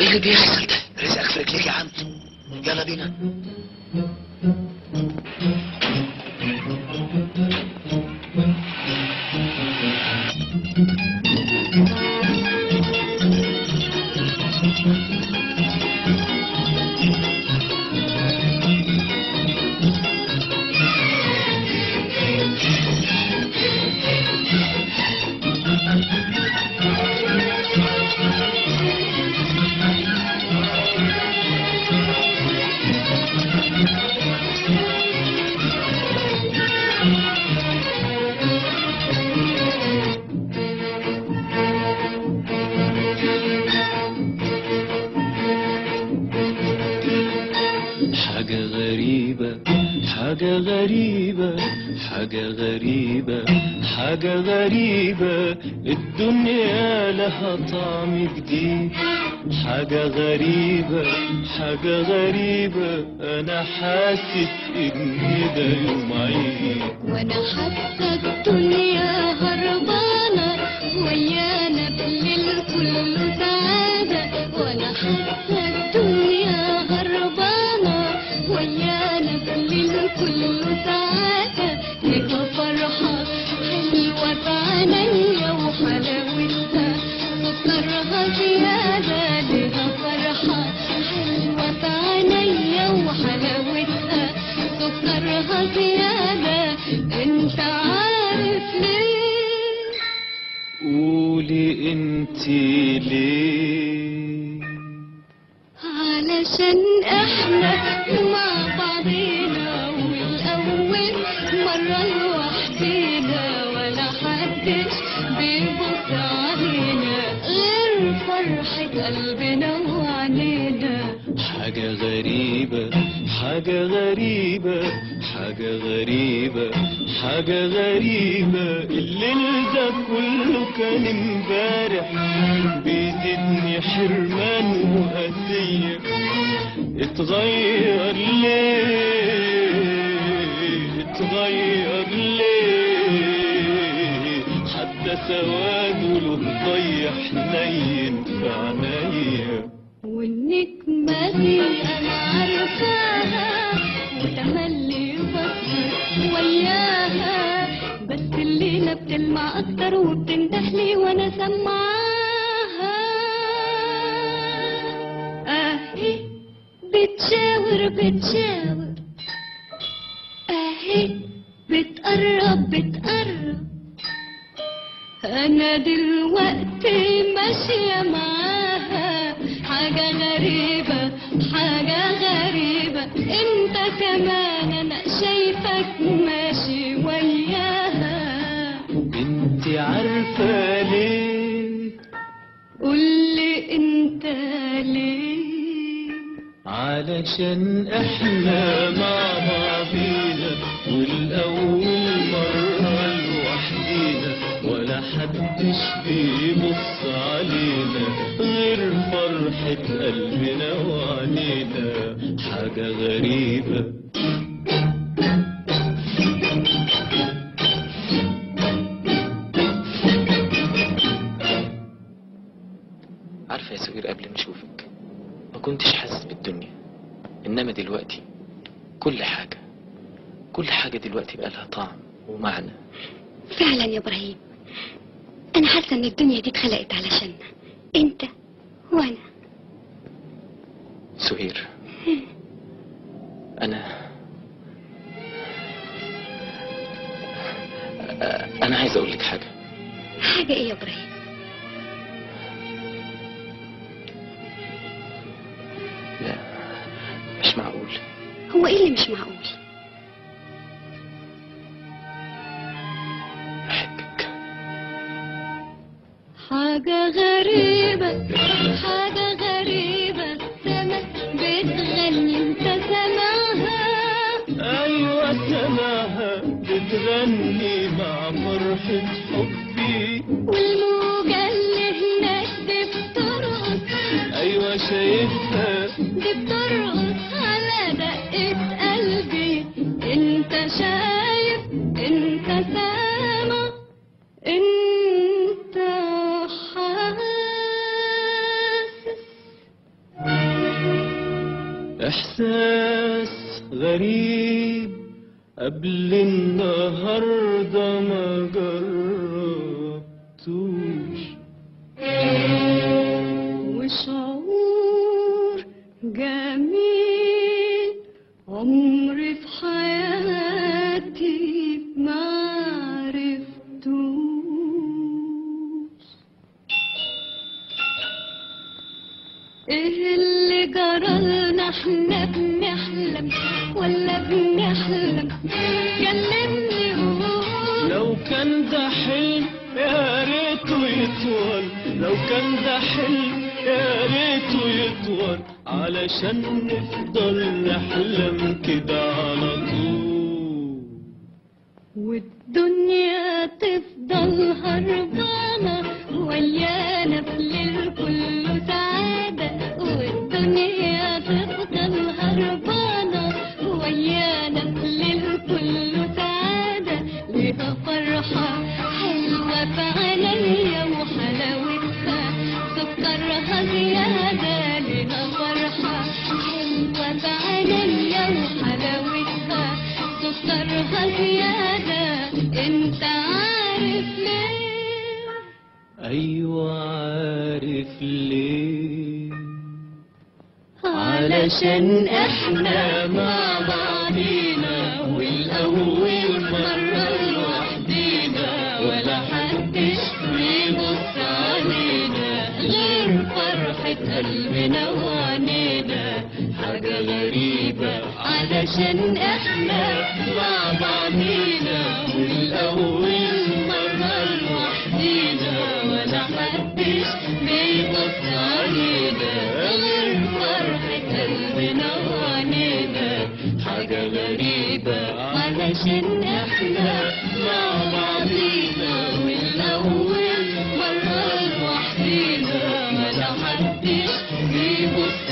ايه اللي بيحصل ده؟ رزقك في رجليك يا عم. يلا بينا. حاجة غريبة حاجة غريبة حاجة غريبة حاجة غريبة، الدنيا لها طعم جديد. حاجة غريبة حاجة غريبة، أنا حاسس إن ده يوم عيد. وأنا حاسة الدنيا هربانة ويانا بالليل كله سعادة. وأنا حاسة الدنيا هربانة ويانا بالليل كله سعادة. ليها فرحة حلوة بعينيا وحلاوتها سكرها زيادة. ليها فرحة حلوة بعينيا وحلاوتها سكرها زيادة. انت عارف ليه؟ قولي انتي ليه؟ علشان احنا مع بعضينا والاول مرة لوحدينا، ولا حدش بيبص علينا غير فرحة قلبنا وعنينا. حاجة غريبة حاجة غريبة حاجة غريبة حاجة غريبة، الليل ده كله كان امبارح بيزيدني حرمان وقاسية. اتغير ليه اتغير ليه، حتى سواده له ضيع حنين في عينيا. والنجمة دي أنا عارفاها وتملي بسهر وياها، بس الليلة بتلمع أكتر وبتندهلي وأنا سمعاها. أهي بتشاور بتشاور، أهي بتقرب بتقرب، أنا دلوقتي ماشية معاها. حاجة غريبة حاجة غريبة، انت كمان انا شايفك ماشي وياها. انت عارفة ليه؟ قولي انت ليه؟ علشان احنا مع بعضينا والأول مرة لوحدينا، ولا حدش بيبص علينا غير فرحة قلبنا وعنينا. حاجة غريبة. عارفة يا سهير، قبل ما اشوفك ما كنتش حاسس بالدنيا، انما دلوقتي كل حاجة دلوقتي بقى لها طعم ومعنى. فعلا يا ابراهيم، انا حاسه ان الدنيا دي اتخلقت علشاننا، انت وانا. سهير، انا عايز اقول لك حاجة. حاجه ايه يا ابراهيم؟ لا مش معقول. هو ايه اللي مش معقول؟ بحبك. حاجة غريبة حاجة غريبة، السما بتغني انت سامعها؟ ايوه سماها بتغني مع فرحة حبي، والموجة اللي هناك دي بترقص. ايوه شايفها دي بترقص على دقة قلبي. انت شايف انت سامع انت حاسس. غريب قبل النهاردة ما جربتوش. وشعور جميل عمري في حياتي ما عرفتوش. ايه اللي جرالنا؟ احنا بنحلم ولا بنحلم؟ كلمني قول. لو كان ده حلم يا ريته يطول، لو كان ده حلم يا ريته يطول، علشان نفضل نحلم كده على طول. والدنيا تفضل هربانة ويانا في الليل كله سعادة. والدنيا تفضل هربانة ويانا في الليل كله سعادة. ليها فرحة حلوة في عينيا وحلاوتها سكرها زيادة. ليها فرحة حلوة في عينيا وحلاوتها سكرها زيادة. انت عارف ليه؟ ايوه عارف ليه، علشان احنا مع بعضينا والاول مرة لوحدينا، ولا حدش بيبص علينا غير فرحة قلبنا وعنينا. حاجة غريبة علشان احنا مع بعضينا والاول مرة لوحدينا، ولا حدش بيبص علينا غير فرحة قلبنا وعنينا. حاجة غريبة علشان احنا مع بعضينا والاول مرة لوحدينا، ولا حدش بيبص